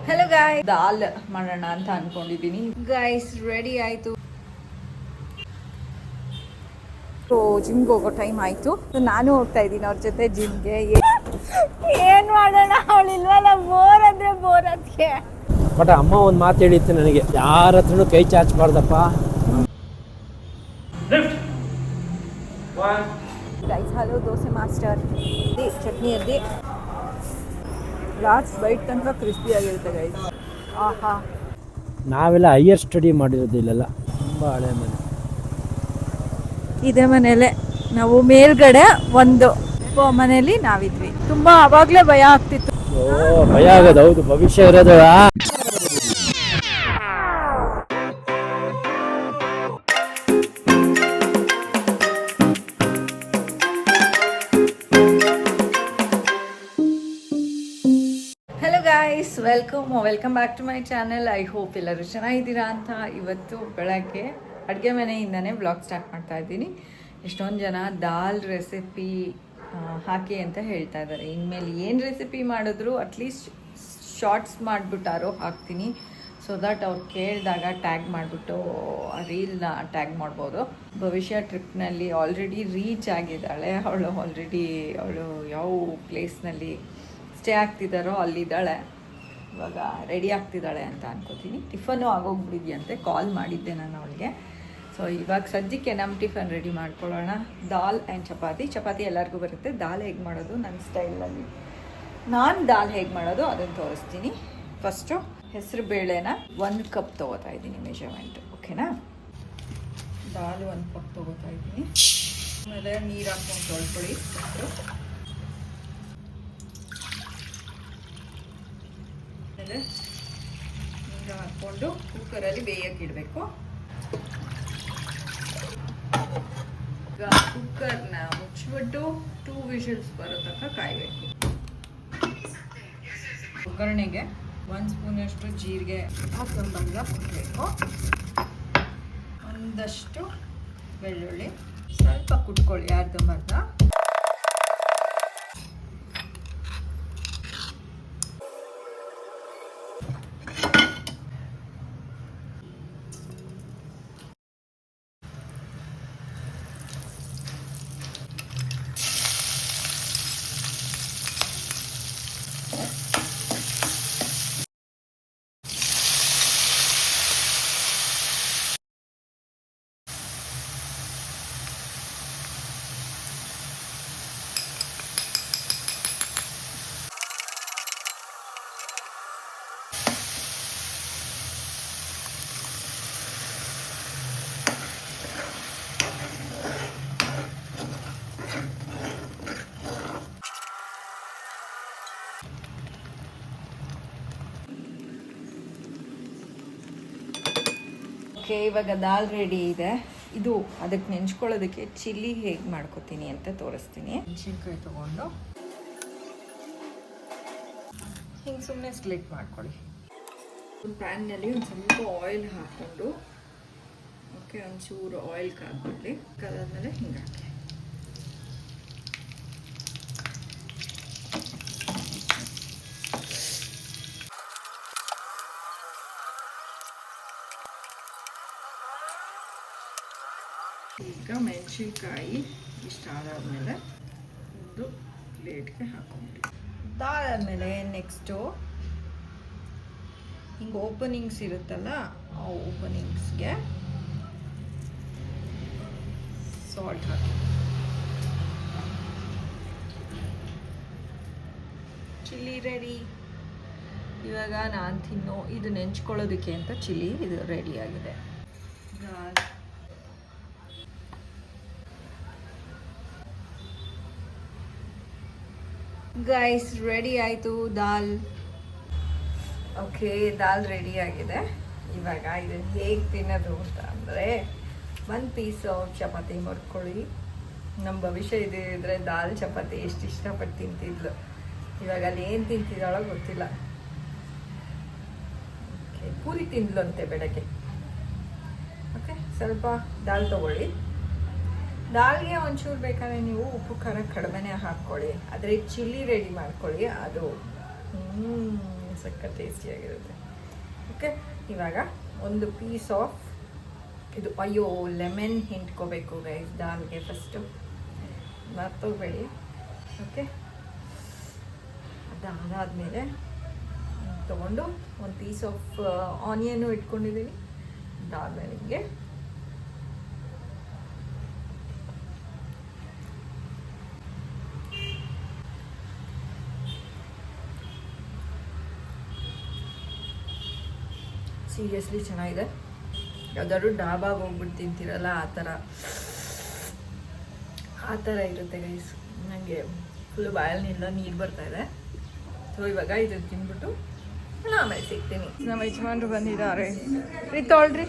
Hello ಗಾಯ್, ದಾಲ್ ಮಾಡೋಣ ಅಂತ ಅನ್ಕೊಂಡಿದ್ದೀನಿ. ಗೈಸ್ ರೆಡಿ ಆಯ್ತು. ಜಿಮ್ಗೆ ಹೋಗೋ ಟೈಮ್ ಆಯ್ತು. ನಾನು ಹೋಗ್ತಾ ಇದ್ದೀನಿ ಅವ್ರ ಜೊತೆ ಜಿಮ್ಗೆ. ಏನ್ ಮಾಡೋಣ, ಅವಳು ಇಲ್ವಲ್ಲ, ಬೋರ್ ಅಂದ್ರೆ ಬೋರ್ ಅದಕ್ಕೆ. ಬಟ್ ಅಮ್ಮ ಒಂದು ಮಾತು ಹೇಳಿತ್ತು ನನಗೆ, ಯಾರ ಹತ್ರನೂ ಕೈ ಚಾಚಬಾರ್ದಪ್ಪ. Guys hello dosa master. Chutney ಅದ್ದಿ ಲಾಸ್ಟ್ ಬೈಟ್ ತನಕ ಕ್ರಿಸ್ಪಿ ಆಗಿರುತ್ತೆ ಗೈಸ್. ಆಹಾ, ನಾವೆಲ್ಲ ಹೈಯರ್ ಸ್ಟಡಿ ಮಾಡಿರೋದು ಇಲ್ಲೆಲ್ಲ, ತುಂಬ ಹಳೆ ಮನೆ. ಇದೇ ಮನೇಲೆ ನಾವು ಮೇಲ್ಗಡೆ ಒಂದು ಮನೇಲಿ ನಾವಿದ್ವಿ. ತುಂಬಾ ಅವಾಗ್ಲೇ ಭಯ ಆಗ್ತಿತ್ತು. ಓ, ಭಯ ಆಗೋದು ಹೌದು, ಭವಿಷ್ಯ ಇರೋದು. Guys welcome back to my channel. I hope ಎಲ್ಲರೂ ಚೆನ್ನಾಗಿದ್ದೀರಾ ಅಂತ. ಇವತ್ತು ಬೆಳಗ್ಗೆ ಅಡುಗೆ ಮನೆಯಿಂದನೇ ಬ್ಲಾಗ್ ಸ್ಟಾರ್ಟ್ ಮಾಡ್ತಾ ಇದ್ದೀನಿ. ಎಷ್ಟೊಂದು ಜನ ದಾಲ್ ರೆಸಿಪಿ ಹಾಕಿ ಅಂತ ಹೇಳ್ತಾ ಇದ್ದಾರೆ. ಇನ್ಮೇಲೆ ಏನು ರೆಸಿಪಿ ಮಾಡಿದ್ರು ಅಟ್ಲೀಸ್ಟ್ ಶಾರ್ಟ್ಸ್ ಮಾಡಿಬಿಟ್ಟಾರೋ ಹಾಕ್ತೀನಿ, ಸೊ ದಟ್ ಅವ್ರು ಕೇಳಿದಾಗ ಟ್ಯಾಗ್ ಮಾಡಿಬಿಟ್ಟು ರೀಲ್ನ ಟ್ಯಾಗ್ ಮಾಡ್ಬೋದು. ಭವಿಷ್ಯ ಟ್ರಿಪ್ನಲ್ಲಿ ಆಲ್ರೆಡಿ ರೀಚ್ ಆಗಿದ್ದಾಳೆ. ಅವಳು ಯಾವ ಪ್ಲೇಸ್ನಲ್ಲಿ ಸ್ಟೇ ಆಗ್ತಿದ್ದಾರೋ ಅಲ್ಲಿದ್ದಾಳೆ. ಇವಾಗ ರೆಡಿ ಆಗ್ತಿದ್ದಾಳೆ ಅಂತ ಅನ್ಕೋತೀನಿ. ಟಿಫನ್ನು ಆಗೋಗ್ಬಿಟ್ಟಿದ್ಯಂತೆ, ಕಾಲ್ ಮಾಡಿದ್ದೆ ನಾನು ಅವಳಿಗೆ. ಸೊ ಇವಾಗ ಸದ್ಯಕ್ಕೆ ನಮ್ಮ ಟಿಫನ್ ರೆಡಿ ಮಾಡ್ಕೊಳ್ಳೋಣ. ದಾಲ್ ಆ್ಯಂಡ್ ಚಪಾತಿ ಎಲ್ಲರಿಗೂ ಬರುತ್ತೆ. ದಾಲ್ ಹೇಗೆ ಮಾಡೋದು ನನ್ನ ಸ್ಟೈಲಲ್ಲಿ, ನಾನು ದಾಲ್ ಹೇಗೆ ಮಾಡೋದು ಅದನ್ನು ತೋರಿಸ್ತೀನಿ. ಫಸ್ಟು ಹೆಸರು ಬೇಳೆನ 1 ಕಪ್ ತೊಗೋತಾ ಇದ್ದೀನಿ ಮೆಷರ್ಮೆಂಟ್, ಓಕೆನಾ. ದಾಲ್ 1 ಕಪ್ ತೊಗೋತಾ ಇದ್ದೀನಿ. ಆಮೇಲೆ ನೀರು ಹಾಕ್ಕೊಂಡು ತೊಳ್ಕೊಳ್ಳಿ. ಆಮೇಲೆ ನೀರು ಹಾಕ್ಕೊಂಡು ಕುಕ್ಕರಲ್ಲಿ ಬೇಯಕ್ಕೆ ಇಡಬೇಕು. ಈಗ ಕುಕ್ಕರ್ನ ಮುಚ್ಚಿಬಿಟ್ಟು 2 ವಿಷಲ್ಸ್ ಬರೋ ತನಕ ಕಾಯಬೇಕು. ಒಗ್ಗರಣೆಗೆ 1 ಸ್ಪೂನಷ್ಟು ಜೀರಿಗೆ ಹಾಕೊಂಡ್ಬಂದ ಕುಟ್ಟಬೇಕು. ಒಂದಷ್ಟು ಬೆಳ್ಳುಳ್ಳಿ ಸ್ವಲ್ಪ ಕುಟ್ಕೊಳ್ಳಿ, ಅರ್ಧಂಬರ್ಧ. ಓಕೆ, ಇವಾಗ ದಾಲ್ ರೆಡಿ ಇದೆ. ಇದು ಅದಕ್ಕೆ ನೆಂಚ್ಕೊಳ್ಳೋದಕ್ಕೆ ಚಿಲ್ಲಿ ಹೇಗೆ ಮಾಡ್ಕೋತೀನಿ ಅಂತ ತೋರಿಸ್ತೀನಿ. ಮೆಣಸಿನ್ಕಾಯಿ ತೊಗೊಂಡು ಹಿಂಗೆ ಸುಮ್ಮನೆ ಸ್ಲಿಟ್ ಮಾಡ್ಕೊಳ್ಳಿ. ಒಂದು ಪ್ಯಾನ್ನಲ್ಲಿ ಒಂದು ಸ್ವಲ್ಪ ಆಯಿಲ್ ಹಾಕ್ಕೊಂಡು, ಓಕೆ, ಒಂಚೂರು ಆಯಿಲ್ ಕಾದ್ಬಿಡ್ಲಿ. ಕಾದಾದ್ಮೇಲೆ ಹಿಂಗೆ ಹಾಕಿ. ಈಗ ಮೆಣಸಿನ್ಕಾಯಿ ಇಷ್ಟ ಆದಾದ್ಮೇಲೆ ಒಂದು ಪ್ಲೇಟ್ಗೆ ಹಾಕೊಂಡ್ಬಿಡಿ. ಅದಾದಮೇಲೆ ನೆಕ್ಸ್ಟು ಹಿಂಗೆ ಓಪನಿಂಗ್ಸ್ ಇರುತ್ತಲ್ಲ, ಆ ಓಪನಿಂಗ್ಸ್ಗೆ ಸಾಲ್ಟ್ ಹಾಕಿ. Chilli ready. ಇವಾಗ ನಾನು ತಿನ್ನೋ ಇದು ನೆಂಚ್ಕೊಳ್ಳೋದಕ್ಕೆ ಅಂತ ಚಿಲ್ಲಿ ಇದು ರೆಡಿಯಾಗಿದೆ. ಗೈಸ್ ರೆಡಿ ಆಯಿತು ದಾಲ್. ಓಕೆ, ದಾಲ್ ರೆಡಿ ಆಗಿದೆ. ಇವಾಗ ಇದನ್ನು ಹೇಗೆ ತಿನ್ನೋದು ಅಂತ ಅಂದರೆ, 1 ಪೀಸ್ ಚಪಾತಿ ಮಾಡ್ಕೊಳ್ಳಿ. ನಮ್ಮ ಭವಿಷ್ಯ ಇದ್ರೆ ದಾಲ್ ಚಪಾತಿ ಎಷ್ಟು ಇಷ್ಟಪಟ್ಟು ತಿಂತಿದ್ಲು. ಇವಾಗ ಅಲ್ಲಿ ಏನು ತಿಂತಿದ್ದಾಳೋ ಗೊತ್ತಿಲ್ಲ. ಓಕೆ, ಪೂರಿ ತಿಂದ್ಲು ಅಂತೆ ಬೆಳಗ್ಗೆ. ಓಕೆ, ಸ್ವಲ್ಪ ದಾಲ್ ತೊಗೊಳ್ಳಿ. ದಾಲ್ಗೆ ಒಂಚೂರು ಬೇಕಾದ್ರೆ ನೀವು ಉಪ್ಪು ಖಾರ ಕಡಿಮೆನೇ ಹಾಕ್ಕೊಳ್ಳಿ. ಆದರೆ ಚಿಲ್ಲಿ ರೆಡಿ ಮಾಡ್ಕೊಳ್ಳಿ. ಅದು ಸಕ್ಕ ಟೇಸ್ಟಿಯಾಗಿರುತ್ತೆ. ಓಕೆ, ಇವಾಗ ಒಂದು ಪೀಸ್ ಆಫ್ ಇದು ಲೆಮನ್ ಹಿಂಡ್ಕೋಬೇಕು ಗೈಸ್ ದಾಲ್ಗೆ ಫಸ್ಟು, ಮರ್ತೋಗ್ಬೇಡಿ. ಓಕೆ, ಅದಾದಮೇಲೆ ತೊಗೊಂಡು ಒಂದು ಪೀಸ್ ಆಫ್ ಆನಿಯನ್ನು ಇಟ್ಕೊಂಡಿದ್ದೀನಿ. ಅದಾದಮೇಲೆ ನಿಮಗೆ ಸೀರಿಯಸ್ಲಿ ಚೆನ್ನಾಗಿದೆ. ಯಾವ್ದಾದ್ರು ಡಾಬಾಗೆ ಹೋಗ್ಬಿಟ್ಟು ತಿಂತೀರಲ್ಲ ಆ ಥರ ಇರುತ್ತೆ ಗೈಸ್. ನನಗೆ ಫುಲ್ ಬಾಯಲ್ಲಿಂದ ನೀರು ಬರ್ತಾಯಿದೆ. ಸೊ ಇವಾಗ ಇದನ್ನು ತಿಂದ್ಬಿಟ್ಟು ಆಮೇಲೆ ಸಿಗ್ತೀನಿ. ನಮ್ಮ ಯಜಮಾನ್ರು ಬಂದಿದ್ದಾರೆ. ರೀ ತೊಳ್ರಿ.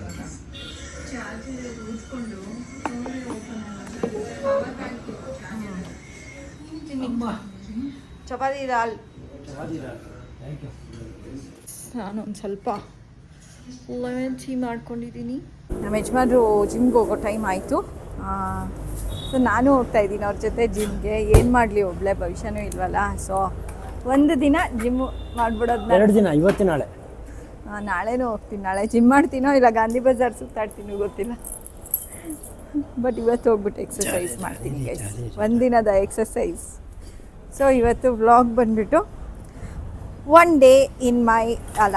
ಚಪಾತಿ ದಾಲ್. ನಾನು ಒಂದು ಸ್ವಲ್ಪ ಲೆಮನ್ ಟೀ ಮಾಡ್ಕೊಂಡಿದ್ದೀನಿ. ನಮ್ಮ ಯಜಮಾನ್ರು ಜಿಮ್ಗೆ ಹೋಗೋ ಟೈಮ್ ಆಯಿತು. ಸೊ ನಾನು ಹೋಗ್ತಾ ಇದ್ದೀನಿ ಅವ್ರ ಜೊತೆ ಜಿಮ್ಗೆ. ಏನು ಮಾಡಲಿ, ಒಬ್ಬಳೆ ಭವಿಷ್ಯನೂ ಇಲ್ವಲ್ಲ. ಸೊ ಒಂದು ದಿನ ಜಿಮ್ ಮಾಡಿಬಿಡೋದು. 2 ದಿನ, ಇವತ್ತು ನಾಳೆ. ನಾಳೆನೂ ಹೋಗ್ತೀನಿ. ನಾಳೆ ಜಿಮ್ ಮಾಡ್ತೀನೋ ಇಲ್ಲ ಗಾಂಧಿ ಬಜಾರ್ ಸುತ್ತಾಡ್ತೀನೋ ಗೊತ್ತಿಲ್ಲ. ಬಟ್ ಇವತ್ತು ಹೋಗ್ಬಿಟ್ಟು ಎಕ್ಸಸೈಸ್ ಮಾಡ್ತೀನಿ ಗೈಸ್, ಒಂದಿನದ ಎಕ್ಸಸೈಸ್. ಸೊ ಇವತ್ತು ವ್ಲಾಗ್ ಬಂದುಬಿಟ್ಟು ಒನ್ ಡೇ ಇನ್ ಮೈ ಅಲ್ಲ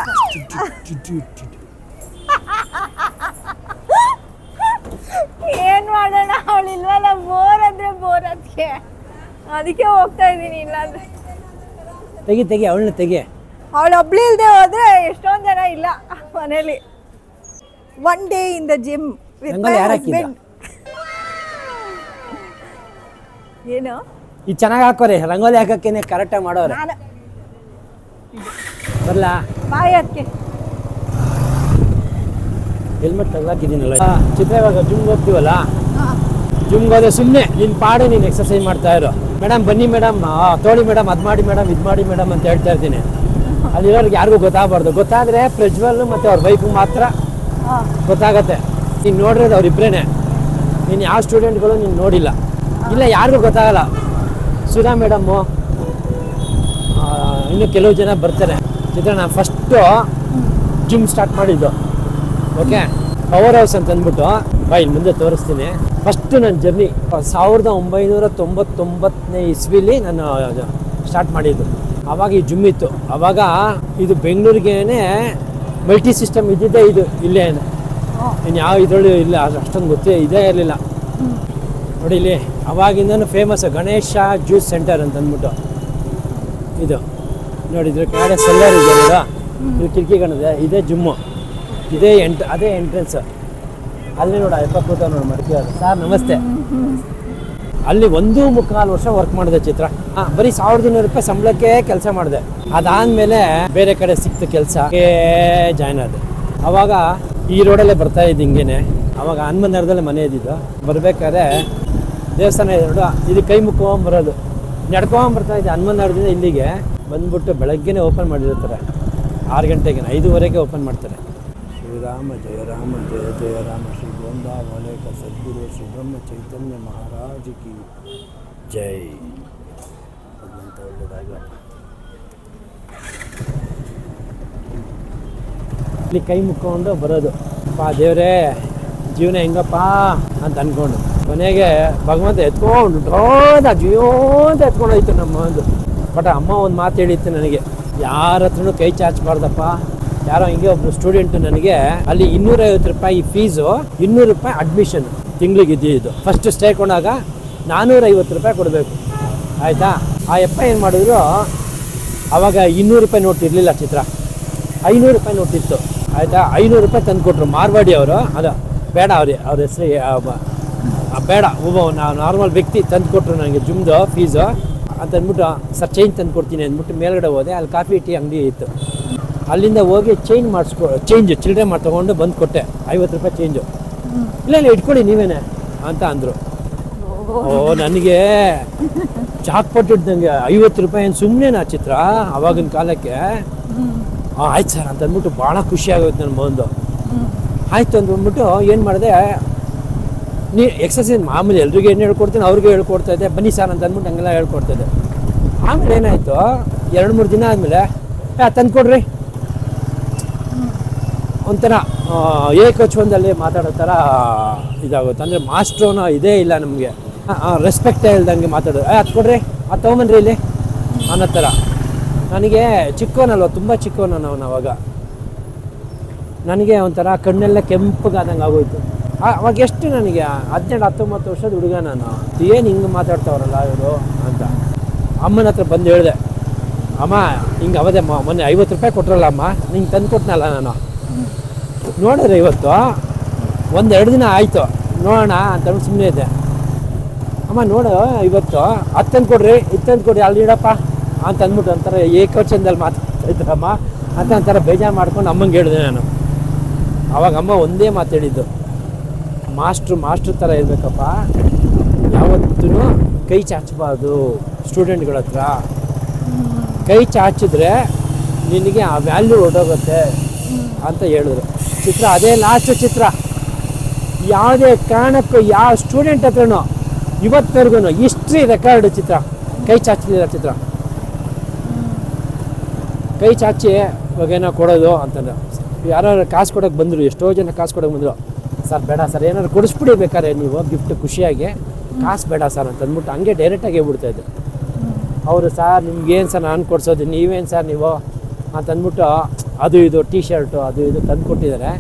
ಏನು ಮಾಡೋಣ, ಅವಳು ಇಲ್ವಲ್ಲ, ಬೋರ್ ಅಂದರೆ ಬೋರ್ ಅದಕ್ಕೆ ಹೋಗ್ತಾ ಇದ್ದೀನಿ. ಇಲ್ಲಾಂದ್ರೆ ತೆಗಿ ಅವಳನ್ನ ತೆಗಿ. ಅವಳು ಒಬ್ಳು ಇಲ್ಲದೆ ಹೋದ್ರೆ ಎಷ್ಟೊಂದು ಜನ ಇಲ್ಲ ಮನೇಲಿ. One day in the gym with my husband. ಏನು ಇದು ಚೆನ್ನಾಗಿ ಹಾಕೋರಿ, ರಂಗೋಲಿ ಹಾಕಕ್ಕೇನೆ ಕರೆಕ್ಟಾಗಿ ಮಾಡೋರು. ನಾನು ಬರಲಾ ಬಾಯ್ ಅದಕ್ಕೆ ಹೆಲ್ಮೆಟ್ ತೆಗ್ದಾಕಿದ್ದೀನಲ್ಲ. ಚಿತ್ರ ಇವಾಗ ಜಿಮ್ಗೆ ಹೋಗ್ತೀವಲ್ಲ, ಜಿಮ್ಗೆ ಹೋದ್ರೆ ಸುಮ್ಮನೆ ನಿನ್ನ ಪಾಡು ನೀನು ಎಕ್ಸರ್ಸೈಸ್ ಮಾಡ್ತಾ ಇರೋ. ಮೇಡಮ್ ಬನ್ನಿ ಮೇಡಮ್, ತೋಳಿ ಮೇಡಮ್, ಅದು ಮಾಡಿ ಮೇಡಮ್, ಇದು ಮಾಡಿ ಮೇಡಮ್ ಅಂತ ಹೇಳ್ತಾ ಇರ್ತೀನಿ. ಅಲ್ಲಿರೋರಿಗೆ ಯಾರಿಗೂ ಗೊತ್ತಾಗಬಾರ್ದು. ಗೊತ್ತಾದರೆ ಪ್ರಜ್ವಲ್ ಮತ್ತು ಅವ್ರ ವೈಫು ಮಾತ್ರ ಗೊತ್ತಾಗತ್ತೆ. ನೀನು ನೋಡಿರೋದು ಅವರಿಬ್ಬರೇ, ನೀನು ಯಾವ ಸ್ಟೂಡೆಂಟ್ಗಳು ನೀನು ನೋಡಿಲ್ಲ. ಇಲ್ಲ ಯಾರಿಗೂ ಗೊತ್ತಾಗಲ್ಲ. ಸುಧಾ ಮೇಡಮ್ಮು, ಇನ್ನು ಕೆಲವು ಜನ ಬರ್ತಾರೆ. ಚಿತ್ರ ನಾನು ಫಸ್ಟು ಜಿಮ್ ಸ್ಟಾರ್ಟ್ ಮಾಡಿದ್ದು. ಓಕೆ, ಪವರ್ ಹೌಸ್ ಅಂತ ಅಂದ್ಬಿಟ್ಟು ಇಲ್ಲಿ ಮುಂದೆ ತೋರಿಸ್ತೀನಿ. ಫಸ್ಟು ನನ್ನ ಜರ್ನಿ 1999ನೇ ಇಸ್ವಿಲಿ ನಾನು ಸ್ಟಾರ್ಟ್ ಮಾಡಿದ್ದು. ಆವಾಗ ಈ ಜಿಮ್ ಇತ್ತು. ಆವಾಗ ಇದು ಬೆಂಗಳೂರಿಗೇನೆ ಮಲ್ಟಿ ಸಿಸ್ಟಮ್ ಇದ್ದಿದ್ದೇ ಇದು ಇಲ್ಲೇ. ಇನ್ನು ಯಾವ ಇದರಲ್ಲೂ ಇಲ್ಲ, ಅಷ್ಟೊಂದು ಗೊತ್ತೇ ಇದೇ ಇರಲಿಲ್ಲ. ನೋಡಿ ಇಲ್ಲಿ ಅವಾಗಿಂದನೂ ಫೇಮಸ್ ಗಣೇಶ ಜ್ಯೂಸ್ ಸೆಂಟರ್ ಅಂತ ಅಂದ್ಬಿಟ್ಟು ಇದು ನೋಡಿದ್ರೆ ಕೆಳಗಡೆ ಸೆಲ್ಲರ್ ಇದೆಯಲ್ಲ, ಇದು ಕಿಟಕಿ ಕಾಣಿದೆ, ಇದೇ ಜಿಮ್ಮು, ಇದೇ ಅದೇ ಎಂಟ್ರೆನ್ಸ್. ಅಲ್ಲಿ ನೋಡ ಕೂತ ನೋಡಿ ಮಡಿಕೆಯವರು. ಸರ್ ನಮಸ್ತೆ. ಅಲ್ಲಿ 1.25 ವರ್ಷ ವರ್ಕ್ ಮಾಡಿದೆ ಚಿತ್ರ. ಬರೀ 1200 ರೂಪಾಯಿ ಸಂಬಳಕ್ಕೆ ಕೆಲಸ ಮಾಡಿದೆ. ಅದಾದಮೇಲೆ ಬೇರೆ ಕಡೆ ಸಿಕ್ತು ಕೆಲಸ, ಜಾಯ್ನ್ ಆದೆ. ಅವಾಗ ಈ ರೋಡಲ್ಲೇ ಬರ್ತಾ ಇದ್ದು ಹಿಂಗೇನೆ. ಅವಾಗ ಹನುಮಂತನಗರದಲ್ಲೇ ಮನೆ ಇದ್ದಿದ್ದು. ಬರಬೇಕಾದ್ರೆ ದೇವಸ್ಥಾನ ಇದೆ ನೋಡು, ಇದು ಕೈ ಮುಕ್ಕೊಂಬರೋದು, ನಡ್ಕೊಂಬರ್ತಾ ಇದ್ದೆ ಹನುಮಂತನಗರದಿಂದ ಇಲ್ಲಿಗೆ. ಬಂದ್ಬಿಟ್ಟು ಬೆಳಗ್ಗೆನೇ ಓಪನ್ ಮಾಡಿರ್ತಾರೆ, 6 ಗಂಟೆಗೆ, 5:15ಗೆ ಓಪನ್ ಮಾಡ್ತಾರೆ. ಶ್ರೀರಾಮ ಜಯ ರಾಮ ಜಯ ಜಯ ರಾಮ ಶ್ರೀ ಗೋಂದಾವಲೇಕ ಸದ್ಗುರು ಶ್ರೀ ಬ್ರಹ್ಮ ಚೈತನ್ಯ ಮಹಾರಾಜ್ ಕಿ ಜೈ ಅಂತ ಒಳ್ಳೆಯದಾಗಲ್ಲ. ಇಲ್ಲಿ ಕೈ ಮುಕ್ಕೊಂಡು ಬರೋದು, ಪಾ ದೇವರೇ ಜೀವನ ಹೆಂಗಪ್ಪ ಅಂತ ಅಂದ್ಕೊಂಡು. ಕೊನೆಗೆ ಭಗವಂತ ಎತ್ಕೊಂಡು ಜೀವ ಅಂತ ಎತ್ಕೊಂಡು ಹೋಯ್ತು ನಮ್ಮ ಒಂದು. ಬಟ್ ಅಮ್ಮ ಒಂದು ಮಾತು ಹೇಳಿತ್ತು ನನಗೆ, ಯಾರ ಹತ್ರನೂ ಕೈ ಚಾಚಬಾರ್ದಪ್ಪ. ಯಾರೋ ಹಿಂಗೆ ಒಬ್ರು ಸ್ಟೂಡೆಂಟು ನನಗೆ ಅಲ್ಲಿ 250 ರೂಪಾಯಿ ಫೀಸು, 200 ರೂಪಾಯಿ ಅಡ್ಮಿಷನ್ ತಿಂಗಳಿಗೆ ಇದ್ದಿದ್ದು. ಫಸ್ಟ್ ಸ್ಟೇ ಕೊಂಡಾಗ 450 ರೂಪಾಯಿ ಕೊಡಬೇಕು, ಆಯಿತಾ. ಆ ಯಪ್ಪ ಏನು ಮಾಡಿದ್ರು, ಆವಾಗ 200 ರೂಪಾಯಿ ನೋಟ್ ಇರಲಿಲ್ಲ ಚಿತ್ರ, 500 ರೂಪಾಯಿ ನೋಟ್ ಇತ್ತು, ಆಯಿತಾ. 500 ರೂಪಾಯಿ ತಂದು ಕೊಟ್ಟರು ಮಾರ್ವಾಡಿ ಅವರು. ಅದು ಬೇಡ ಅವ್ರ ಹೆಸರು ಬೇಡ, ಒಬ್ಬ ನಾರ್ಮಲ್ ವ್ಯಕ್ತಿ ತಂದು ಕೊಟ್ಟರು ನನಗೆ ಜಿಮ್ದು ಫೀಸು ಅಂತ ಅಂದ್ಬಿಟ್ಟು. ಸರ್ ಚೇಂಜ್ ತಂದು ಕೊಡ್ತೀನಿ ಅಂದ್ಬಿಟ್ಟು ಮೇಲ್ಗಡೆ ಹೋದೆ. ಅಲ್ಲಿ ಕಾಫಿ ಟೀ ಅಂಗಡಿ ಇತ್ತು. ಅಲ್ಲಿಂದ ಹೋಗಿ ಚೇಂಜ್ ಚಿಲ್ಲರೆ ಮಾಡಿ ತೊಗೊಂಡು ಬಂದು ಕೊಟ್ಟೆ, 50 ರೂಪಾಯಿ ಚೇಂಜು. ಇಲ್ಲ ಇಟ್ಕೊಳ್ಳಿ ನೀವೇನೆ ಅಂತ ಅಂದರು. ಓ ನನಗೆ ಚಾಕ್ಪಟ್ಟು ಇದ್ದಂಗೆ, 50 ರೂಪಾಯಿ ಏನು ಸುಮ್ಮನೆನಾ ಚಿತ್ರ ಆವಾಗಿನ ಕಾಲಕ್ಕೆ. ಆಯ್ತು ಸರ್ ಅಂತ ಅಂದ್ಬಿಟ್ಟು ಭಾಳ ಖುಷಿ ಆಗೋಯ್ತು ನನ್ನ ಬಂದು. ಆಯಿತು ಅಂದ್ಬಿಟ್ಟು ಏನು ಮಾಡಿದೆ, ನೀ ಎಕ್ಸಸೈಸ್ ಮಾಮೂಲಿ ಎಲ್ರಿಗೂ ಏನು ಹೇಳ್ಕೊಡ್ತೀನಿ, ಅವ್ರಿಗೂ ಹೇಳ್ಕೊಡ್ತಾ ಇದ್ದೆ. ಬನ್ನಿ ಸರ್ ಅಂತ ಅಂದ್ಬಿಟ್ಟು ಹಂಗೆಲ್ಲ ಹೇಳ್ಕೊಡ್ತಾಯಿದ್ದೆ. ಆಮೇಲೆ ಏನಾಯಿತು, 2-3 ದಿನ ಆದಮೇಲೆ ತಂದ್ಕೊಡ್ರಿ ಒಂಥರ ಏಕವಚನದಲ್ಲಿ ಮಾತಾಡೋ ಥರ ಇದಾಗುತ್ತೆ. ಅಂದರೆ ಮಾಸ್ಟ್ರೋನ ಇದೇ ಇಲ್ಲ ನಮಗೆ, ರೆಸ್ಪೆಕ್ಟೇ ಇಲ್ದಂಗೆ ಮಾತಾಡೋದು. ಅದು ಕೊಡ್ರಿ, ಅದು ತೊಗೊಂಬನ್ರಿ ಇಲ್ಲಿ ಅನ್ನೋ ಥರ. ನನಗೆ ಚಿಕ್ಕವನಲ್ವ, ತುಂಬ ಚಿಕ್ಕವನು ನಾವು ಅವಾಗ. ನನಗೆ ಒಂಥರ ಕಣ್ಣೆಲ್ಲ ಕೆಂಪಗಾದಂಗೆ ಆಗೋಯ್ತು. ಅವಾಗ ಎಷ್ಟು ನನಗೆ 17-19 ವರ್ಷದ ಹುಡುಗ ನಾನು. ಏನು ಹಿಂಗೆ ಮಾತಾಡ್ತಾವ್ರಲ್ಲ ಇವರು ಅಂತ ಅಮ್ಮನ ಹತ್ರ ಬಂದು ಹೇಳಿದೆ, ಅಮ್ಮ ಹಿಂಗೆ ಅವದೇ ಮೊನ್ನೆ 50 ರೂಪಾಯಿ ಕೊಟ್ರಲ್ಲ ಅಮ್ಮ, ನಿಂಗೆ ತಂದು ಕೊಟ್ಟನಲ್ಲ ನಾನು. ನೋಡಿದ್ರೆ ಇವತ್ತು 1-2 ದಿನ ಆಯಿತು ನೋಡೋಣ ಅಂತ ಸುಮ್ಮನೆ ಇದೆ. ಅಮ್ಮ ನೋಡು ಇವತ್ತು ಅದು ತಂದು ಕೊಡ್ರಿ, ಇದು ತಂದು ಕೊಡ್ರಿ, ಅಲ್ಲಿ ಇಡಪ್ಪ ಅಂತ ಅಂದ್ಬಿಟ್ಟು ಒಂಥರ ಏಕವಚನದಲ್ಲಿ ಮಾತಾಡ್ತಾಯಿದ್ರಮ್ಮ ಅಂತ ಒಂಥರ ಬೇಜಾರು ಮಾಡ್ಕೊಂಡು ಅಮ್ಮಂಗೆ ಹೇಳಿದೆ ನಾನು. ಆವಾಗ ಅಮ್ಮ ಒಂದೇ ಮಾತು ಹೇಳಿದ್ದು, ಮಾಸ್ಟ್ರು ಥರ ಇರಬೇಕಪ್ಪ, ಯಾವತ್ತೂ ಕೈ ಚಾಚಬಾರ್ದು ಸ್ಟೂಡೆಂಟ್ಗಳ ಹತ್ರ. ಕೈ ಚಾಚಿದ್ರೆ ನಿನಗೆ ಆ ವ್ಯಾಲ್ಯೂ ಹೊರಟೋಗುತ್ತೆ ಅಂತ ಹೇಳಿದ್ರು. ಚಿತ್ರ ಅದೇ ಲಾಸ್ಟ್ ಚಿತ್ರ. ಯಾವುದೇ ಕಾರಣಕ್ಕೂ ಯಾವ ಸ್ಟೂಡೆಂಟ್ ಹತ್ರನೂ ಇವತ್ತವರೆಗೂ ಹಿಸ್ಟ್ರಿ ರೆಕಾರ್ಡ್ ಚಿತ್ರ ಕೈ ಚಾಚಲಿಲ್ಲ ಚಿತ್ರ. ಕೈ ಚಾಚಿ ಇವಾಗೇನೋ ಕೊಡೋದು ಅಂತಂದ್ರೆ ಯಾರು ಕಾಸು ಕೊಡೋಕೆ ಬಂದರು, ಎಷ್ಟೋ ಜನ ಕಾಸು ಕೊಡೋಕೆ ಬಂದರು. ಸರ್ ಬೇಡ ಸರ್, ಏನಾದ್ರು ಕೊಡಿಸ್ಬಿಡಿ ಬೇಕಾದ್ರೆ ನೀವು ಗಿಫ್ಟ್ ಖುಷಿಯಾಗಿ, ಕಾಸು ಬೇಡ ಸರ್ ಅಂತ ಅಂದ್ಬಿಟ್ಟು ಹಂಗೆ ಡೈರೆಕ್ಟಾಗಿ ಹೇಳ್ಬಿಡ್ತಾಯಿದ್ದೆ. ಅವರು ಸರ್ ನಿಮ್ಗೇನು ಸರ್ ನಾನು ಕೊಡಿಸೋದು, ನೀವೇನು ಸರ್ ನೀವು ಅಂತ ಅಂದ್ಬಿಟ್ಟು ಅದು ಇದು ಟೀ ಶರ್ಟು ಅದು ಇದು ತಂದು ಕೊಟ್ಟಿದ್ದಾರೆ.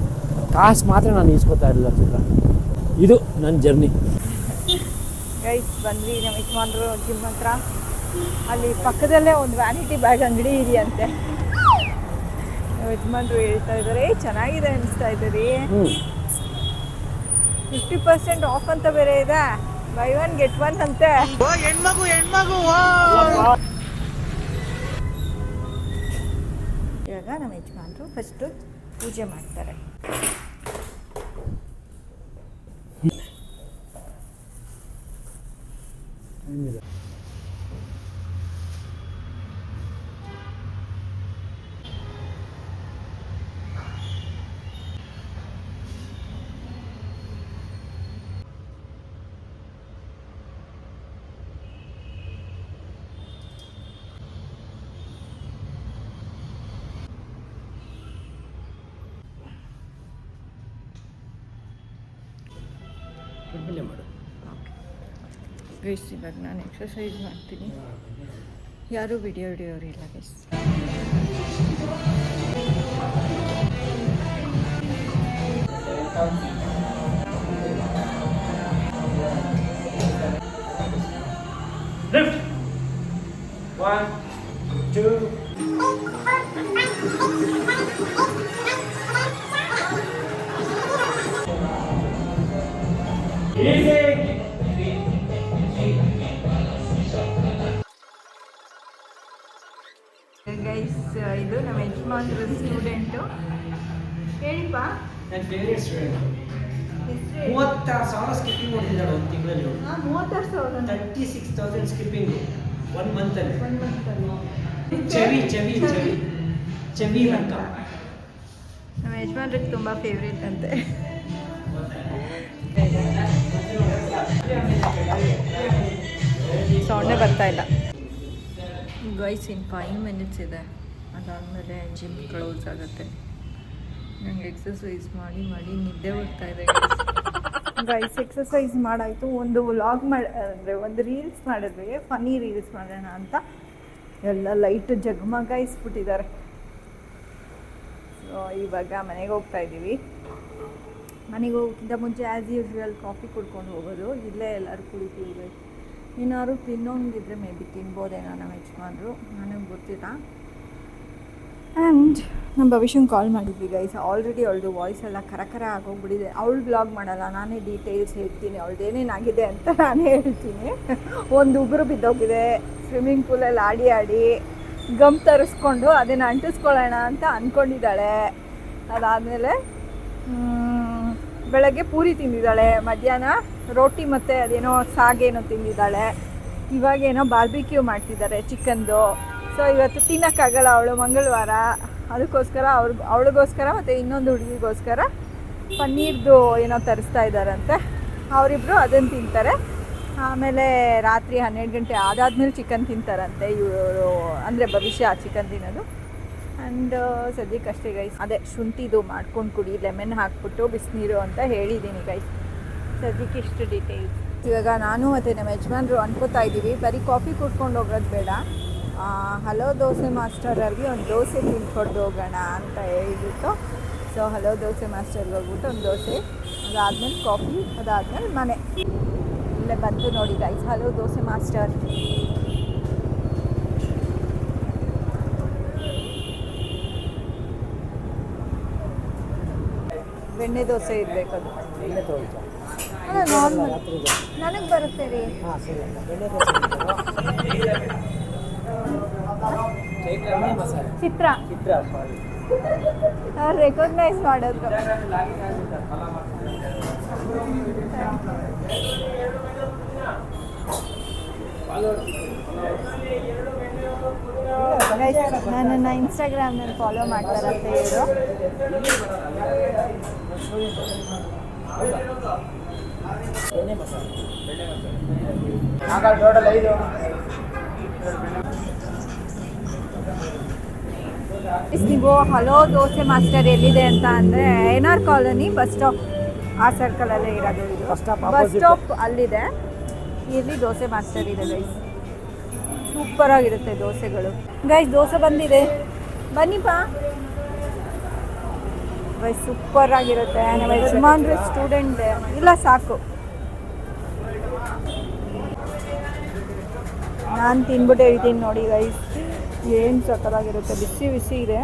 ಕಾಸು ಮಾತ್ರ ನಾನು ಇಸ್ಕೊತಾ ಇರಲಿಲ್ಲ ಚಿತ್ರ. ಇದು ನನ್ನ ಜರ್ನಿ. ಗೈಸ್ ಬಂದ್ವಿ ನಮ್ಮ ಯಜಮಾನ್ರು ಜಿಮ್ ಹತ್ರ. ಅಲ್ಲಿ ಪಕ್ಕದಲ್ಲೇ ಒಂದು ವ್ಯಾನಿಟಿ ಬ್ಯಾಗ್ ಅಂಗಡಿ ಇದೆಯಂತೆ. ಯಜಮಾನ್ರು ಹೇಳ್ತಾ ಇದ್ದಾರೆ ಚೆನ್ನಾಗಿದೆ ಅನಿಸ್ತಾ ಇದ್ದೀರಿ, 50% ಆಫ್ ಅಂತ ಬೇರೆ ಇದೆ, ಬೈ 1 get 1 ಅಂತೆ. ಹೆಣ್ಮಗು ಇವಾಗ ನಮ್ಮ ಯಜಮಾನ್ರು ಫಸ್ಟು ಪೂಜೆ ಮಾಡ್ತಾರೆ. ಮಾಡು. ಗೈಸ್ ಇವಾಗ ನಾನು ಎಕ್ಸಸೈಸ್ ಮಾಡ್ತೀನಿ, ಯಾರೂ ವಿಡಿಯೋ ಹಿಡಿಯೋರಿಲ್ಲ ಗೈಸ್. Lift. 1, 2. Easy. ಗೈಸ್ ಇದು ನಮ್ಮ ಯಜಮಾನ್ರ ಸ್ಟೂಡೆಂಟು. ಹೇಳಿಪ್ಪ ನನ್ನ ಫೇವ್ರೇಟ್ ಸ್ಟೂಡೆಂಟ್. 36,000 ಸ್ಕಿಪ್ಪಿಂಗ್ ಮಾಡ್ತಿದ್ದಾಳೆ ಒಂದು ತಿಂಗಳಲ್ಲಿ. 36,000 36,000 ಸ್ಕಿಪ್ಪಿಂಗ್ 1 ಮಂತಲ್ಲಿ. 1 ಮಂತಲ್ಲಿ. ಚೆವಿ ರಂಕ. ನಮ್ಮ ಯಜಮಾನ್ರಿಗೆ ತುಂಬ ಫೇವ್ರೇಟ್ ಅಂತೆ. ಸೌಂಡೇ ಬರ್ತಾ ಇಲ್ಲ ಗೈಸ್. ಇನ್ 5 minutes ಇದೆ, ಅದಾದಮೇಲೆ ಜಿಮ್ ಕ್ಲೋಸ್ ಆಗುತ್ತೆ. ನಂಗೆ ಎಕ್ಸಸೈಸ್ ಮಾಡಿ ನಿದ್ದೆ ಬರ್ತಾ ಇದೆ ಗೈಸ್. ಎಕ್ಸಸೈಸ್ ಮಾಡಾಯಿತು, ಒಂದು ವ್ಲಾಗ್ ಅಂದರೆ ಒಂದು ರೀಲ್ಸ್ ಮಾಡಿದ್ವಿ, ಫನ್ನಿ ರೀಲ್ಸ್ ಮಾಡೋಣ ಅಂತ. ಎಲ್ಲ ಲೈಟ್ ಜಗಮಗಾಯಿಸ್ಬಿಟ್ಟಿದ್ದಾರೆ. ಸೊ ಇವಾಗ ಮನೆಗೆ ಹೋಗ್ತಾ ಇದ್ದೀವಿ. ಮನೆಗೆ ಹೋಗೋಕ್ಕಿಂತ ಮುಂಚೆ ಆ್ಯಸ್ ಯೂಶ್ವಲ್ ಕಾಫಿ ಕುಡ್ಕೊಂಡು ಹೋಗೋದು. ಇಲ್ಲೇ ಎಲ್ಲರೂ ಕುಡಿತೀವಿ. ಏನಾದ್ರು ತಿನ್ನೋಂಗಿದ್ರೆ ಮೇ ಬಿ ತಿನ್ಬೋದೇನೋ ನಮ್ಮ ಯಜಮಾನ್ರು, ನನಗೆ ಗೊತ್ತಿಲ್ಲ. ಆ್ಯಂಡ್ ನಮ್ಮ ಭವಿಷ್ಯಂಗೆ ಕಾಲ್ ಮಾಡಿದ್ವಿ ಗೈಸ್. ಆಲ್ರೆಡಿ ಅವಳದು ವಾಯ್ಸ್ ಎಲ್ಲ ಕರ ಆಗೋಗ್ಬಿಟ್ಟಿದೆ. ಅವಳು ಬ್ಲಾಗ್ ಮಾಡಲ್ಲ, ನಾನೇ ಡೀಟೇಲ್ಸ್ ಹೇಳ್ತೀನಿ, ಅವಳದು ಏನೇನಾಗಿದೆ ಅಂತ ನಾನೇ ಹೇಳ್ತೀನಿ. ಒಂದು ಉಗುರು ಬಿದ್ದೋಗಿದೆ, ಸ್ವಿಮ್ಮಿಂಗ್ ಪೂಲಲ್ಲಿ ಆಡಿ ಗಮ್ ತರಿಸ್ಕೊಂಡು ಅದನ್ನು ಅಂಟಿಸ್ಕೊಳ್ಳೋಣ ಅಂತ ಅಂದ್ಕೊಂಡಿದ್ದಾಳೆ. ಅದಾದಮೇಲೆ ಬೆಳಗ್ಗೆ ಪೂರಿ ತಿಂದಿದ್ದಾಳೆ, ಮಧ್ಯಾಹ್ನ ರೋಟಿ ಮತ್ತು ಅದೇನೋ ಸಾಗೇನೋ ತಿಂದಿದ್ದಾಳೆ. ಇವಾಗೇನೋ ಬಾರ್ಬಿಕ್ಯೂ ಮಾಡ್ತಿದ್ದಾರೆ ಚಿಕನ್ದು. ಸೊ ಇವತ್ತು ತಿನ್ನೋಕ್ಕಾಗಲ್ಲ ಅವಳು, ಮಂಗಳವಾರ. ಅದಕ್ಕೋಸ್ಕರ ಅವಳಿಗೋಸ್ಕರ ಮತ್ತು ಇನ್ನೊಂದು ಹುಡುಗಿಗೋಸ್ಕರ ಪನ್ನೀರ್ದು ಏನೋ ತರಿಸ್ತಾ ಇದ್ದಾರಂತೆ. ಅವರಿಬ್ಬರು ಅದನ್ನು ತಿಂತಾರೆ. ಆಮೇಲೆ ರಾತ್ರಿ 12 ಗಂಟೆ ಆದಾದ್ಮೇಲೆ ಚಿಕನ್ ತಿಂತಾರಂತೆ ಇವರು, ಅಂದರೆ ಭವಿಷ್ಯ ಚಿಕನ್ ತಿನ್ನೋದು. ಆ್ಯಂಡ್ ಸದ್ಯಕ್ಕಷ್ಟೇ ಗೈಸ್, ಅದೇ ಶುಂಠಿದು ಮಾಡ್ಕೊಂಡು ಕುಡಿ, ಲೆಮನ್ ಹಾಕ್ಬಿಟ್ಟು ಬಿಸಿನೀರು ಅಂತ ಹೇಳಿದ್ದೀನಿ ಗೈಸ್. ಸದ್ಯಕ್ಕೆ ಇಷ್ಟು ಡೀಟೇಲ್ಸ್. ಇವಾಗ ನಾನು ಮತ್ತು ನಮ್ಮ ಯಜಮಾನ್ರು ಅನ್ಕೋತಾ ಇದ್ದೀವಿ ಬರೀ ಕಾಫಿ ಕುಡ್ಕೊಂಡು ಹೋಗೋದು ಬೇಡ, ಹಲೋ ದೋಸೆ ಮಾಸ್ಟರಲ್ಲಿ ಒಂದು ದೋಸೆ ತಿಂದ್ಕೊಂಡು ಹೋಗೋಣ ಅಂತ ಹೇಳಿಬಿಟ್ಟು. ಸೊ ಹಲೋ ದೋಸೆ ಮಾಸ್ಟರ್ಗೆ ಹೋಗ್ಬಿಟ್ಟು ಒಂದು ದೋಸೆ, ಅದಾದಮೇಲೆ ಕಾಫಿ, ಅದಾದಮೇಲೆ ಮನೆ. ಇಲ್ಲೇ ಬಂತು ನೋಡಿ ಗೈಸ್ ಹಲೋ ದೋಸೆ ಮಾಸ್ಟರ್. ಬೆಣ್ಣೆ ದೋಸೆ ಇರಬೇಕದು. ಅಲ್ಲ ನಾರ್ಮಲ್ ನನಗೆ ಬರುತ್ತೆ ರೀ. ಚಿತ್ರ ಅವ್ರು ರೆಕಗ್ನೈಸ್ ಮಾಡಿದ್ರು. ನನ್ನನ್ನು ಇನ್ಸ್ಟಾಗ್ರಾಮ್ನಲ್ಲಿ ಫಾಲೋ ಮಾಡ್ತಾರಂತೆ ಇವರು. ನೀವು ಹಲೋ ದೋಸೆ ಮಾಸ್ಟರ್ ಎಲ್ಲಿದೆ ಅಂತ ಅಂದರೆ NR ಕಾಲೋನಿ ಬಸ್ ಸ್ಟಾಪ್, ಆ ಸರ್ಕಲಲ್ಲೇ ಇರೋದು. ಇದು ಬಸ್ ಸ್ಟಾಪ್ ಅಲ್ಲಿದೆ. ಇಲ್ಲಿ ದೋಸೆ ಮಾಸ್ಟರ್ ಇದೆ ಗೈಸ್. ಸೂಪರಾಗಿರುತ್ತೆ ದೋಸೆಗಳು ಗೈಸ್. ದೋಸೆ ಬಂದಿದೆ, ಬನ್ನಿಪ್ಪ ಗೈಸ್. ಸೂಪರಾಗಿರುತ್ತೆ. ನಮ್ಮ ಯಜಮಾನ್ರು ಸ್ಟೂಡೆಂಟ್ ಇಲ್ಲ ಸಾಕು. ನಾನು ತಿನ್ಬಿಟ್ಟು ಹೇಳ್ತೀನಿ ನೋಡಿ ಗೈಸ್, ಏನು ಸಕ್ಕತ್ತಾಗಿರುತ್ತೆ. ಬಿಸಿ ಬಿಸಿ ಇದೆ.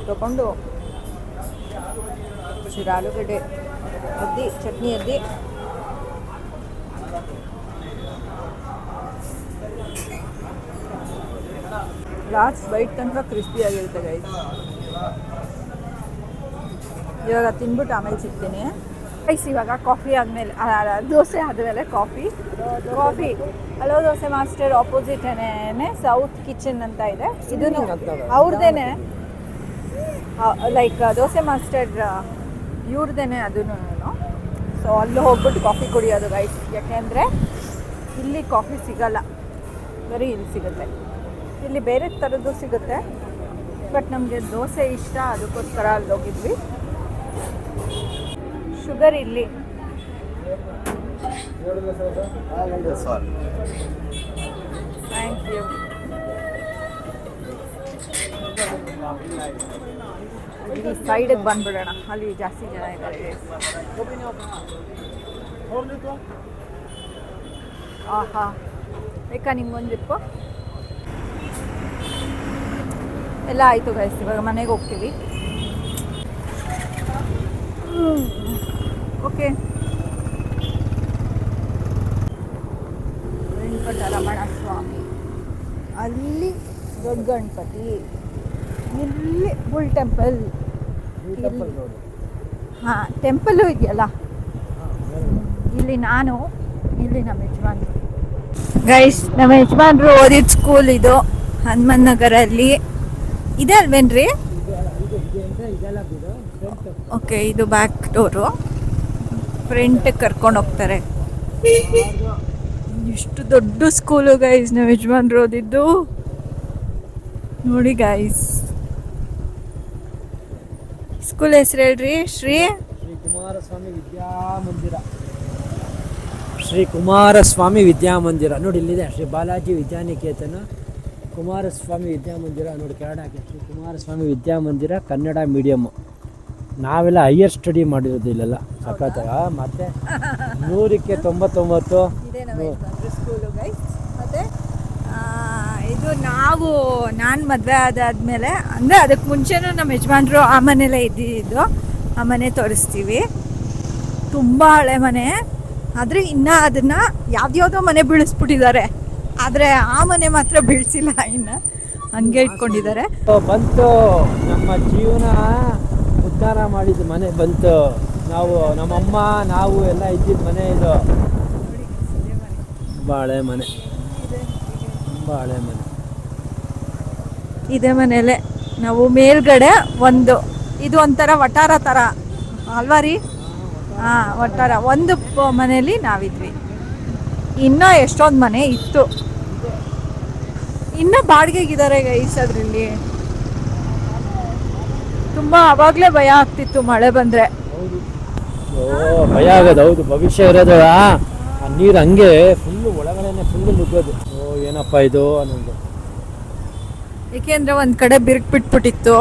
ತಗೊಂಡು ಆಲೂಗಡ್ಡೆ ಅದ್ದಿ, ಚಟ್ನಿ ಅದ್ದಿ, ಲಾಸ್ಟ್ ಬೈಟ್ ತನಕ ಕ್ರಿಸ್ಪಿಯಾಗಿರುತ್ತೆ ಗೈಸ್. ಇವಾಗ ತಿನ್ಬಿಟ್ಟು ಆಮೇಲೆ ಸಿಗ್ತೀನಿ ಗೈಸ್. ಇವಾಗ ಕಾಫಿ ಆದಮೇಲೆ, ದೋಸೆ ಆದಮೇಲೆ ಕಾಫಿ ಹಲೋ ದೋಸೆ ಮಾಸ್ಟರ್ ಆಪೋಸಿಟೇನೆ ಸೌತ್ ಕಿಚನ್ ಅಂತ ಇದೆ. ಇದೂ ಅವ್ರದ್ದೇನೆ, ಲೈಕ್ ದೋಸೆ ಮಾಸ್ಟರ್ ಇವ್ರದ್ದೇನೆ ಅದೂ. ಸೊ ಅಲ್ಲಿ ಹೋಗ್ಬಿಟ್ಟು ಕಾಫಿ ಕುಡಿಯೋದು ಗೈಸ್. ಯಾಕೆಂದರೆ ಇಲ್ಲಿ ಕಾಫಿ ಸಿಗಲ್ಲ, ಬರೀ ಇಲ್ಲಿ ಸಿಗುತ್ತೆ. ಇಲ್ಲಿ ಬೇರೆ ಥರದ್ದು ಸಿಗುತ್ತೆ, ಬಟ್ ನಮಗೆ ದೋಸೆ ಇಷ್ಟ, ಅದಕ್ಕೋಸ್ಕರ ಅಲ್ಲಿ ಹೋಗಿದ್ವಿ. ಶುಗರ್ ಇಲ್ಲಿ ಥ್ಯಾಂಕ್ ಯು. ಇಲ್ಲಿ ಸೈಡಿಗೆ ಬಂದ್ಬಿಡೋಣ, ಅಲ್ಲಿ ಜಾಸ್ತಿ ಜನ ಇದ್ದಾರೆ. ಆಹಾ, ಬೇಕಾ ನಿಮ್ಗೊಂದು ಜಿಪ್ಪು? ಎಲ್ಲ ಆಯಿತು ಗೈಸ್. ಇವಾಗ ಮನೆಗೆ ಹೋಗ್ತೀವಿ. ಓಕೆ. ವೆಂಕಟರಮಣ ಸ್ವಾಮಿ, ಅಲ್ಲಿ ದೊಡ್ಡ ಗಣಪತಿ, ಇಲ್ಲಿ ಬುಲ್ ಟೆಂಪಲ್. ಹಾಂ, ಟೆಂಪಲ್ಲು ಇದೆಯಲ್ಲ. ಇಲ್ಲಿ ನಾನು, ಇಲ್ಲಿ ನಮ್ಮ ಯಜಮಾನ್ರು ಗೈಸ್. ನಮ್ಮ ಯಜಮಾನ್ರು ಓದಿದ ಸ್ಕೂಲ್ ಇದು ಹನುಮನ್ ನಗರಲ್ಲಿ ಇದೆ ಅಲ್ವೇನ್ರಿ? ಓಕೆ, ಇದು ಬ್ಯಾಕ್ ಡೋರು. ಫ್ರಂಟ್ ಕರ್ಕೊಂಡು ಹೋಗ್ತಾರೆ. ಎಷ್ಟು ದೊಡ್ಡ ಸ್ಕೂಲು ಗೈಸ್ ನಮ್ಮ ಯಜಮಾನ್ರು ಓದಿದ್ದು ನೋಡಿ ಗೈಸ್. ಸ್ಕೂಲ್ ಹೆಸರು ಹೇಳ್ರಿ. ಶ್ರೀ ಕುಮಾರಸ್ವಾಮಿ ವಿದ್ಯಾಮಂದಿರ. ಶ್ರೀ ಕುಮಾರಸ್ವಾಮಿ ವಿದ್ಯಾಮಂದಿರ ನೋಡಿ, ಇಲ್ಲಿದೆ. ಶ್ರೀ ಬಾಲಾಜಿ ವಿದ್ಯಾನಿಕೇತನ ಕುಮಾರಸ್ವಾಮಿ ವಿದ್ಯಾಮಂದಿರ ನೋಡಿ, ಕೆಳಗೆ ಶ್ರೀ ಕುಮಾರಸ್ವಾಮಿ ವಿದ್ಯಾಮಂದಿರ ಕನ್ನಡ ಮೀಡಿಯಮ್ಮು. ನಾವೆಲ್ಲ ಹೈಯರ್ ಸ್ಟಡಿ ಮಾಡಿರೋದು ಇಲ್ಲೆಲ್ಲ. ಸಖತ್ತಾಗ ಮತ್ತೆ 100ಕ್ಕೆ 99 ಸ್ಕೂಲು ಗೈಸ್. ಮತ್ತು ಇದು ನಾನು ಮದುವೆ ಆದಾದ್ಮೇಲೆ, ಅಂದರೆ ಅದಕ್ಕೆ ಮುಂಚೆನೂ ನಮ್ಮ ಯಜಮಾನ್ರು ಆ ಮನೆಯಲ್ಲೇ ಇದ್ದಿದ್ದು. ಆ ಮನೆ ತೋರಿಸ್ತೀವಿ. ತುಂಬ ಹಳೆ ಮನೆ, ಆದರೆ ಇನ್ನೂ ಅದನ್ನು ಯಾವ್ದ್ಯಾವುದೋ ಮನೆ ಬೀಳಿಸ್ಬಿಟ್ಟಿದ್ದಾರೆ, ಆದರೆ ಆ ಮನೆ ಮಾತ್ರ ಬೀಳಿಸಿಲ್ಲ, ಇನ್ನು ಹಂಗೆ ಇಟ್ಕೊಂಡಿದ್ದಾರೆ. ಬಂತು ನಮ್ಮ ಜೀವನ ಉದ್ಧಾರ ಮಾಡಿದ ಮನೆ ಬಂತು. ನಾವು ನಮ್ಮಮ್ಮ ನಾವು ಎಲ್ಲ ಇದ್ದಿದ್ದ ಮನೆ ಇದು. ತುಂಬ ಹಳೆ ಮನೆ, ತುಂಬ ಹಳೆ ಮನೆ. ಇದೇ ಮನೆಯಲ್ಲೇ ನಾವು ಮೇಲ್ಗಡೆ ಇದು ಒಂಥರ ವಟಾರ ಥರ ಅಲ್ವಾ ರೀ? ಹಾಂ, ಒಟ್ಟಾರ ಒಂದು ಮನೇಲಿ ನಾವಿದ್ವಿ. ಇನ್ನೂ ಎಷ್ಟೊಂದು ಮನೆ ಇತ್ತು, ಇನ್ನೂ ಬಾಡಿಗೆಗಿದ್ದಾರೆ ಗೈಸ್. ಅದರಲ್ಲಿ ತುಂಬ ಆವಾಗಲೇ ಭಯ ಆಗ್ತಿತ್ತು ಮಳೆ ಬಂದರೆ. ಓ ಭಯ ಆಗೋದು, ಹೌದು. ಭವಿಷ್ಯ ಇರೋದು ಆ ನೀರು ಹಂಗೆ ಫುಲ್ಲು ಒಳಗಡೆನೆ ಫುಲ್ಲು ನುಗ್ಗೋದು. ಓ ಏನಪ್ಪ ಇದು ಅನ್ನೋದು. ಏಕೆಂದರೆ ಒಂದು ಕಡೆ ಬಿರುಕು ಬಿಟ್ಬಿಟ್ಟಿತ್ತು,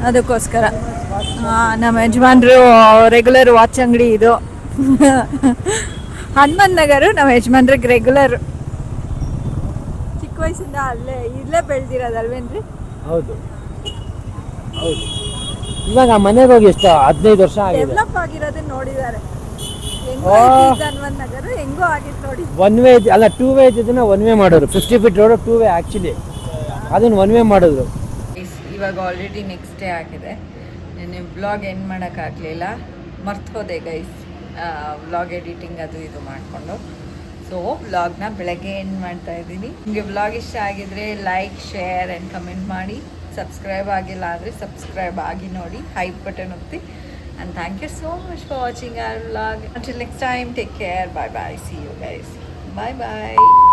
ಅದಕ್ಕೋಸ್ಕರ. ನಮ್ಮ ಯಜಮಾನ್ರು ರೆಗ್ಯುಲರ್ ವಾಚ್ ಅಂಗಡಿ ಇದು. ಹನುಮಂತ ನಗರು ನಮ್ಮ ಯಜಮಾನ್ರಿಗೆ ರೆಗ್ಯುಲರ್. ಚಿಕ್ಕ ವಯಸ್ಸಿಂದ ಇಲ್ಲೇ ಬೆಳೆದಿರೋದಲ್ವೇನ್ರಿ? ಹೌದು ಹೌದು. ಇವಾಗ ಆ ಮನೆಗೆ ಹೋಗಿ ಎಷ್ಟು 15 ವರ್ಷ ಆಗಿದೆ. ಡೆವಲಪ್ ಆಗಿರೋದನ್ನ ನೋಡಿದ್ದಾರೆ. ಹನುಮಂತ ನಗರ ಹೆಂಗೋ ಆಗಿತ್ತು ನೋಡಿ. 1 ವೇ ಅಲ್ಲ 2 ವೇ ಇದ್ದನ್ನ 1 ವೇ ಮಾಡೋರು. 50 ಫೀಟ್ ರೋಡ್ 2 ವೇ ಆ್ಯಕ್ಚುಲಿ, ಅದನ್ನು 1 ವೇ ಮಾಡಿದ್ರು. ಇವಾಗ ಆಲ್ರೆಡಿ ನೆಕ್ಸ್ಟ್ ಡೇ ಆಗಿದೆ. ನೆನ್ನೆ ವ್ಲಾಗ್ ಎಂಡ್ ಮಾಡೋಕ್ಕಾಗಲಿಲ್ಲ, ಮರ್ತು ಹೋದೆ ಗೈಸ್. ವ್ಲಾಗ್ ಎಡಿಟಿಂಗ್ ಅದು ಇದು ಮಾಡಿಕೊಂಡು. ಸೊ ವ್ಲಾಗ್ನ ಬೆಳಗ್ಗೆ ಎಂಡ್ ಮಾಡ್ತಾ ಇದ್ದೀನಿ. ನಿಮಗೆ ವ್ಲಾಗ್ ಇಷ್ಟ ಆಗಿದ್ರೆ ಲೈಕ್, ಶೇರ್ ಆ್ಯಂಡ್ ಕಮೆಂಟ್ ಮಾಡಿ. ಸಬ್ಸ್ಕ್ರೈಬ್ ಆಗಿಲ್ಲ ಅಂದರೆ ಸಬ್ಸ್ಕ್ರೈಬ್ ಆಗಿ ನೋಡಿ, ಹೈಪ್ ಬಟನ್ ಒತ್ತಿ. And thank you so much for watching our vlog. Until next time, take care. Bye bye. See you guys. Bye bye.